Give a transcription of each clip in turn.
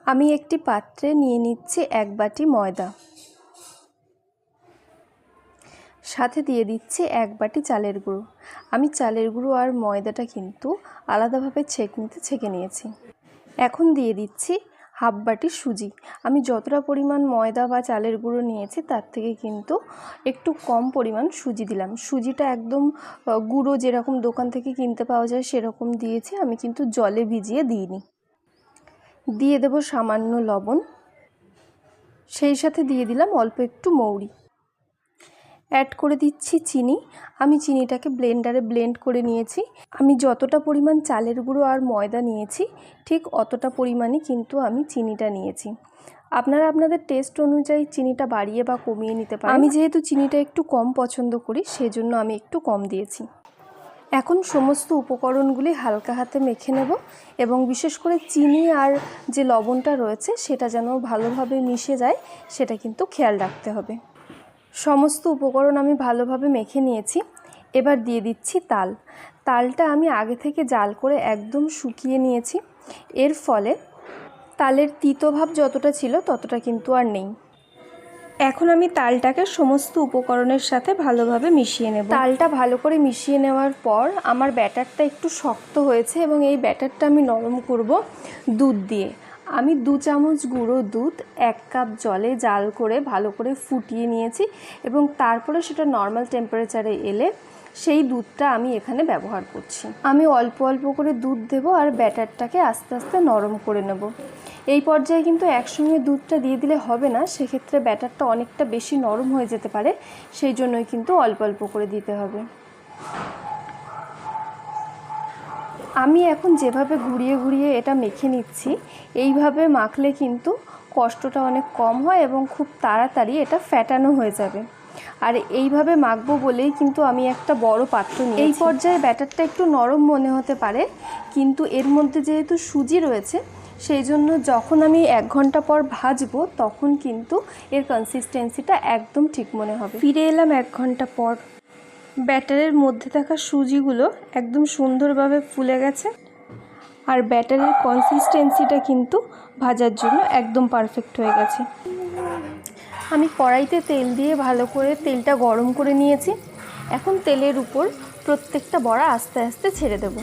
আমি একটি পাত্রে নিয়ে নিচ্ছি 1 বাটি ময়দা, সাথে দিয়ে দিচ্ছি 1 বাটি চালের গুঁড়ো। আমি চালের গুঁড়ো আর ময়দাটা কিন্তু আলাদাভাবে ছেঁকে নিয়েছি। এখন দিয়ে দিচ্ছি 1/2 বাটি সুজি। আমি যতটা পরিমাণ ময়দা বা চালের গুঁড়ো নিয়েছি তার থেকে কিন্তু একটু কম পরিমাণ সুজি দিলাম। সুজিটা একদম গুঁড়ো যেরকম দোকান থেকে কিনতে পাওয়া যায় সেরকম দিয়েছি, আমি কিন্তু জলে ভিজিয়ে দিইনি। দিয়ে দেব সামান্য লবণ, সেই সাথে দিয়ে দিলাম অল্প একটু মৌরি। অ্যাড করে দিচ্ছি চিনি। আমি চিনিটাকে ব্লেন্ডারে ব্লেন্ড করে নিয়েছি। আমি যতটা পরিমাণ চালের গুঁড়ো আর ময়দা নিয়েছি ঠিক অতটা পরিমাণই কিন্তু আমি চিনিটা নিয়েছি। আপনারা আপনাদের টেস্ট অনুযায়ী চিনিটা বাড়িয়ে বা কমিয়ে নিতে পারেন। আমি যেহেতু চিনিটা একটু কম পছন্দ করি সেজন্য আমি একটু কম দিয়েছি। এখন সমস্ত উপকরণগুলি হালকা হাতে মেখে নেব এবং বিশেষ করে চিনি আর যে লবণটা রয়েছে সেটা যেন ভালোভাবে মিশে যায় সেটা কিন্তু খেয়াল রাখতে হবে। সমস্ত উপকরণ আমি ভালোভাবে মেখে নিয়েছি। এবার দিয়ে দিচ্ছি তাল। তালটা আমি আগে থেকে জাল করে একদম শুকিয়ে নিয়েছি। এর ফলে তালের তিতভাব যতটা ছিল ততটা কিন্তু আর নেই। এখন আমি তালটাকে সমস্ত উপকরণের সাথে ভালোভাবে মিশিয়ে নেব। তালটা ভালো করে মিশিয়ে নেওয়ার পর আমার ব্যাটারটা একটু শক্ত হয়েছে এবং এই ব্যাটারটা আমি নরম করব দুধ দিয়ে। আমি 2 চামচ গুঁড়ো দুধ 1 কাপ জলে জাল করে ভালো করে ফুটিয়ে নিয়েছি এবং তারপরে সেটা নর্মাল টেম্পারেচারে এলে সেই দুধটা আমি এখানে ব্যবহার করছি। আমি অল্প অল্প করে দুধ দেব আর ব্যাটারটাকে আস্তে আস্তে নরম করে নেব। এই পর্যায়ে কিন্তু একসঙ্গে দুধটা দিয়ে দিলে হবে না, সেক্ষেত্রে ব্যাটারটা অনেকটা বেশি নরম হয়ে যেতে পারে, সেই জন্যই কিন্তু অল্প অল্প করে দিতে হবে। আমি এখন যেভাবে ঘুরিয়ে ঘুরিয়ে এটা মেখে নিচ্ছি, এইভাবে মাখলে কিন্তু কষ্টটা অনেক কম হয় এবং খুব তাড়াতাড়ি এটা ফ্যাটানো হয়ে যাবে। আর এইভাবে মাখবো বলেই কিন্তু আমি একটা বড় পাত্র নিয়েছি। এই পর্যায়ে ব্যাটারটা একটু নরম মনে হতে পারে, কিন্তু এর মধ্যে যেহেতু সুজি রয়েছে সেই জন্য যখন আমি 1 ঘন্টা পর ভাজবো তখন কিন্তু এর কনসিস্টেন্সিটা একদম ঠিক মনে হবে। ফিরে এলাম 1 ঘন্টা পর। ব্যাটারের মধ্যে থাকা সুজিগুলো একদম সুন্দরভাবে ফুলে গেছে আর ব্যাটারের কনসিস্টেন্সিটা কিন্তু ভাজার জন্য একদম পারফেক্ট হয়ে গেছে। আমি কড়াইতে তেল দিয়ে ভালো করে তেলটা গরম করে নিয়েছি। এখন তেলের উপর প্রত্যেকটা বড়া আস্তে আস্তে ছেড়ে দেব।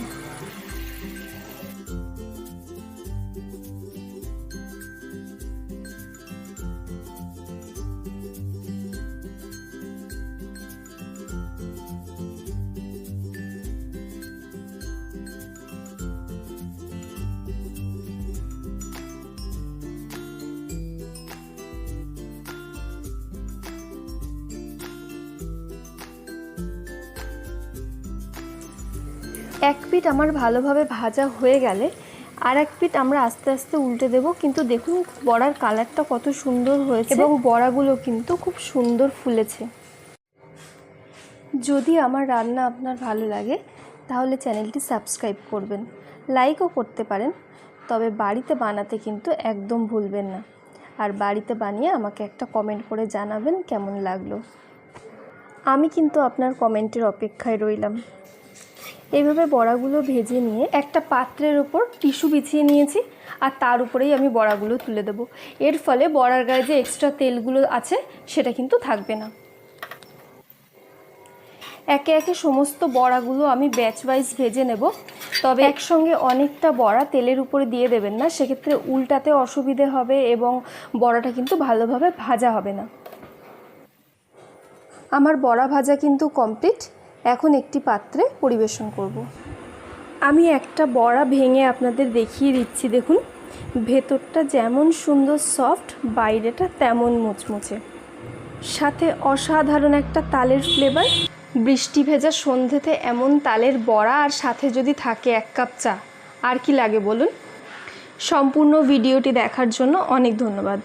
এক পিঠ আমার ভালোভাবে ভাজা হয়ে গেলে আর এক পিঠ আমরা আস্তে আস্তে উল্টে দেব। কিন্তু দেখুন বড়ার কালারটা কত সুন্দর হয়েছে এবং বড়াগুলো কিন্তু খুব সুন্দর ফুলেছে। যদি আমার রান্না আপনার ভালো লাগে তাহলে চ্যানেলটি সাবস্ক্রাইব করবেন, লাইকও করতে পারেন, তবে বাড়িতে বানাতে কিন্তু একদম ভুলবেন না। আর বাড়িতে বানিয়ে আমাকে একটা কমেন্ট করে জানাবেন কেমন লাগলো। আমি কিন্তু আপনার কমেন্টের অপেক্ষায় রইলাম। এইভাবে বড়াগুলো ভেজে নিয়ে একটা পাত্রের উপর টিস্যু বিছিয়ে নিয়েছি আর তার উপরেই আমি বড়াগুলো তুলে দেব। এর ফলে বড়ার গায়ে যে এক্সট্রা তেলগুলো আছে সেটা কিন্তু থাকবে না। একে একে সমস্ত বড়াগুলো আমি ব্যাচ ওয়াইজ ভেজে নেব, তবে একসঙ্গে অনেকটা বড়া তেলের উপরে দিয়ে দেবেন না, সেক্ষেত্রে উল্টাতে অসুবিধে হবে এবং বড়াটা কিন্তু ভালোভাবে ভাজা হবে না। আমার বড়া ভাজা কিন্তু কমপ্লিট। এখন একটি পাত্রে পরিবেশন করব। আমি একটা বড়া ভেঙে আপনাদের দেখিয়ে দিচ্ছি। দেখুন ভেতরটা যেমন সুন্দর সফট, বাইরেটা তেমন মুচমুচে, সাথে অসাধারণ একটা তালের ফ্লেভার। বৃষ্টি ভেজা সন্ধ্যেতে এমন তালের বড়া আর সাথে যদি থাকে 1 কাপ চা, আর কি লাগে বলুন। সম্পূর্ণ ভিডিওটি দেখার জন্য অনেক ধন্যবাদ।